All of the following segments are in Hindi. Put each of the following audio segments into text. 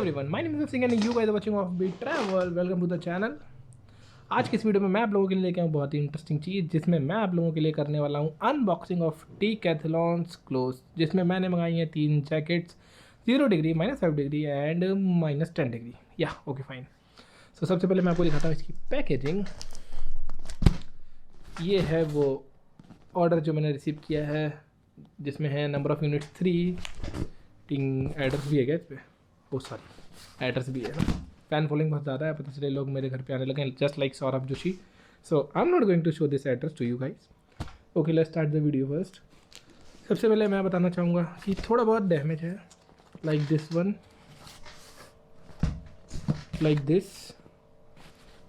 everyone, my name is Singh and you guys are watching Offbeat Travel. Welcome to the channel. आज की इस वीडियो में मैं आप लोगों के लिए लेके आऊँ बहुत ही इंटरेस्टिंग चीज़, जिसमें मैं आप लोगों के लिए करने वाला हूँ अनबॉक्सिंग ऑफ Decathlon's क्लोथ्स, जिसमें मैंने मंगाई हैं 3 jackets 0 degree, -5 degree and -10 degree. या ओके फाइन। सो सबसे पहले मैं आपको दिखाता हूँ इसकी पैकेजिंग। ये है वो ऑर्डर जो मैंने रिसीव किया है, जिसमें है नंबर ऑफ़ यूनिट्स 3। एड्रेस भी है क्या इस पर? बहुत सारी एड्रेस भी है ना। फैन फॉलोइंग बहुत ज़्यादा है, पता चले लोग मेरे घर पे आने लगे, just like Saurabh Joshi. So I am not going to show this address to you guys. Okay, let's start the video first. सबसे पहले मैं बताना चाहूँगा कि थोड़ा बहुत डैमेज है, like this one, like this.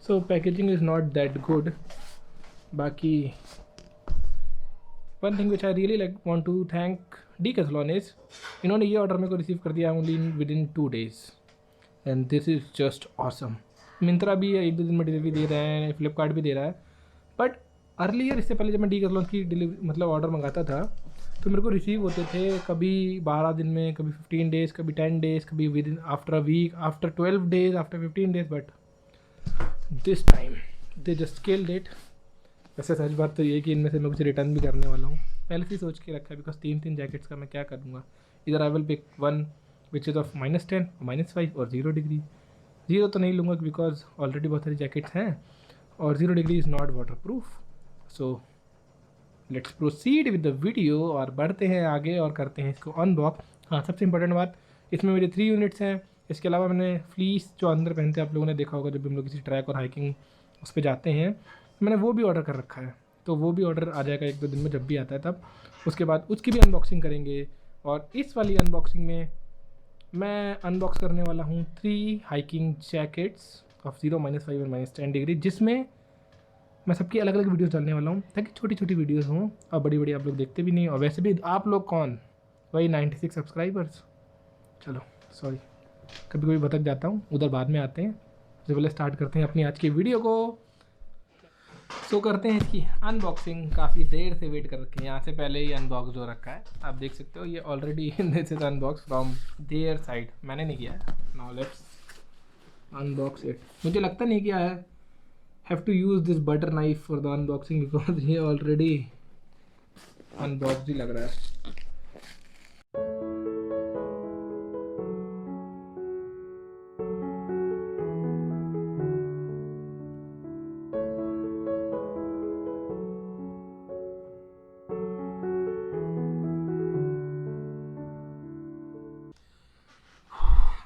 So packaging is not that good. बाकी one thing which I really like want to thank Decathlon is, इन्होंने ये ऑर्डर मेरे को रिसीव कर दिया only with in 2 days and this is just awesome. Myntra भी 1-2 दिन में डिलीवरी दे रहे हैं, फ्लिपकार्ट भी दे रहा है, बट अर्लियर इससे पहले जब मैं Decathlon की डिलीवरी मतलब ऑर्डर मंगाता था तो मेरे को रिसीव होते थे कभी 12 दिन में, कभी 15 days, कभी 10 days, कभी within after a week, after 12 days, after 15 days, but this time they just killed it. वैसे सच बात तो ये कि इनमें से मैं कुछ रिटर्न भी करने वाला हूँ, पहले से सोच के रखा है, बिकॉज 3 जैकेट्स का मैं क्या करूँगा। इधर I will pick one which is of -10, -5 और 0 डिग्री। 0 तो नहीं लूँगा बिकॉज ऑलरेडी बहुत सारी जैकेट्स हैं, और 0 degree is not water proof. So let's proceed with the video और बढ़ते हैं आगे और करते हैं इसको अनबॉक्स। हाँ, सबसे इंपॉर्टेंट बात, इसमें मेरे 3 यूनिट्स हैं। इसके अलावा मैंने फ्लीस जो अंदर पहनते हैं, आप लोगों ने देखा होगा जब भी हम लोग किसी ट्रैक और हाइकिंग उस पर जाते हैं, मैंने वो भी ऑर्डर कर रखा है। तो वो भी ऑर्डर आ जाएगा 1-2 दिन में, जब भी आता है तब। उसके बाद उसकी भी अनबॉक्सिंग करेंगे, और इस वाली अनबॉक्सिंग में मैं अनबॉक्स करने वाला हूँ 3 हाइकिंग जैकेट्स ऑफ 0, -5 और -10 डिग्री, जिसमें मैं सबकी अलग अलग वीडियोस डालने वाला हूँ, ताकि छोटी छोटी वीडियोस हों और बड़ी बड़ी आप लोग देखते भी नहीं। और वैसे भी आप लोग कौन, वही 96 सब्सक्राइबर्स। चलो सॉरी, कभी कभी भटक जाता हूँ, उधर बाद में आते हैं। सबसे पहले स्टार्ट करते हैं अपनी आज की वीडियो को। सो करते हैं इसकी अनबॉक्सिंग। काफ़ी देर से वेट कर रखे हैं, यहाँ से पहले ही अनबॉक्स हो रखा है, आप देख सकते हो। ये already this is unbox from there side, मैंने नहीं किया है। Now let's unbox it. मुझे लगता नहीं कि I have to use this butter knife for the unboxing, because ये ऑलरेडी अनबॉक्स ही लग रहा है।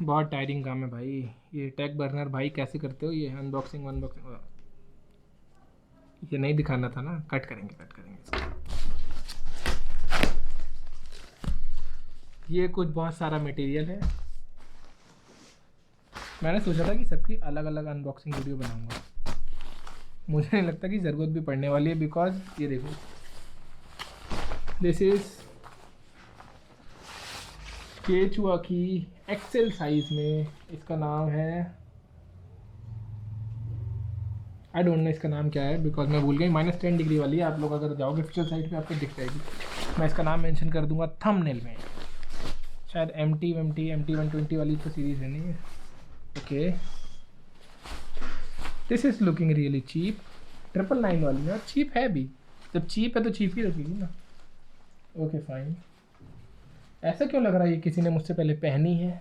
बहुत टायरिंग काम है भाई, ये टैग बर्नर भाई कैसे करते हो ये अनबॉक्सिंग। ये नहीं दिखाना था ना, कट करेंगे इसको। ये कुछ बहुत सारा मटेरियल है। मैंने सोचा था कि सबकी अलग अलग अनबॉक्सिंग वीडियो बनाऊंगा, मुझे नहीं लगता कि ज़रूरत भी पड़ने वाली है, बिकॉज ये देखो, दिस इज़ केचुआ की एक्सेल साइज में। इसका नाम है, आई डोंट नो इसका नाम क्या है, बिकॉज मैं भूल गई। -10 डिग्री वाली है, आप लोग अगर जाओगे ऑफिशियल साइट पे आपको दिख जाएगी। मैं इसका नाम मेंशन कर दूंगा थंबनेल में। शायद MT-120 वाली तो सीरीज़ है, नहीं है? Okay, this is looking really cheap. 999 वाली है, चीप है भी। जब चीप है तो चीप ही रखेगी ना। Okay fine. ऐसा क्यों लग रहा है ये किसी ने मुझसे पहले पहनी है,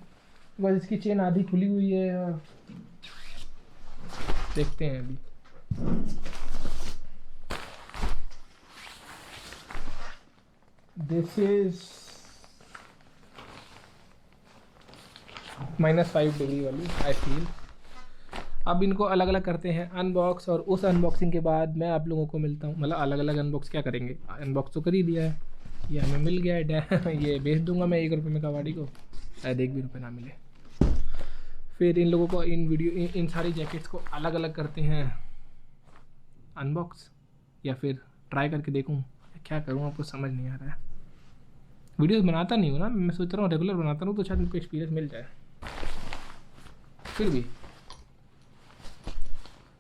बस इसकी चेन आधी खुली हुई है। और देखते हैं अभी। दिस इज -5 डिग्री वाली, आई फील। अब इनको अलग अलग करते हैं अनबॉक्स, और उस अनबॉक्सिंग के बाद मैं आप लोगों को मिलता हूँ। मतलब अलग अलग अनबॉक्स क्या करेंगे, अनबॉक्स तो कर ही दिया है, ये हमें मिल गया है। ये बेच दूंगा मैं 1 रुपये में कबाड़ी को, शायद 1 भी रुपये ना मिले। फिर इन लोगों को इन सारी जैकेट्स को अलग अलग करते हैं अनबॉक्स, या फिर ट्राई करके देखूं क्या करूं, आपको समझ नहीं आ रहा है। वीडियोस बनाता नहीं हूँ ना मैं, सोच रहा हूँ रेगुलर बनाता रहूँ तो शायद मुझको एक्सपीरियंस मिल जाए। फिर भी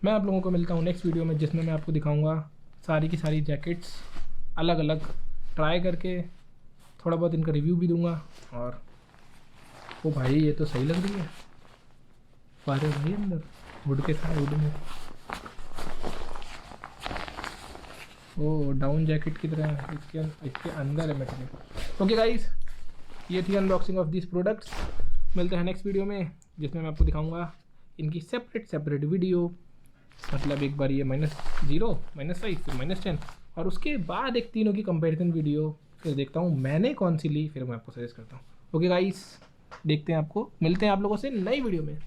मैं आप लोगों को मिलता हूँ नेक्स्ट वीडियो में, जिसमें मैं आपको दिखाऊँगा सारी की सारी जैकेट्स अलग अलग ट्राई करके, थोड़ा बहुत इनका रिव्यू भी दूंगा। और ओ भाई, ये तो सही लग रही है। अरे भाई अंदर वुड के साथ वुड में, ओ डाउन जैकेट की तरह इसके अंदर है मटेरियल। ओके गाइस, ये थी अनबॉक्सिंग ऑफ दिस प्रोडक्ट्स। मिलते हैं नेक्स्ट वीडियो में जिसमें मैं आपको दिखाऊंगा इनकी सेपरेट वीडियो, मतलब एक बार ये -0, -5, फिर -10 और उसके बाद एक तीनों की कंपैरिजन वीडियो, फिर देखता हूँ मैंने कौन सी ली, फिर मैं आपको सजेस्ट करता हूँ। ओके गाइस, देखते हैं आपको, मिलते हैं आप लोगों से नई वीडियो में।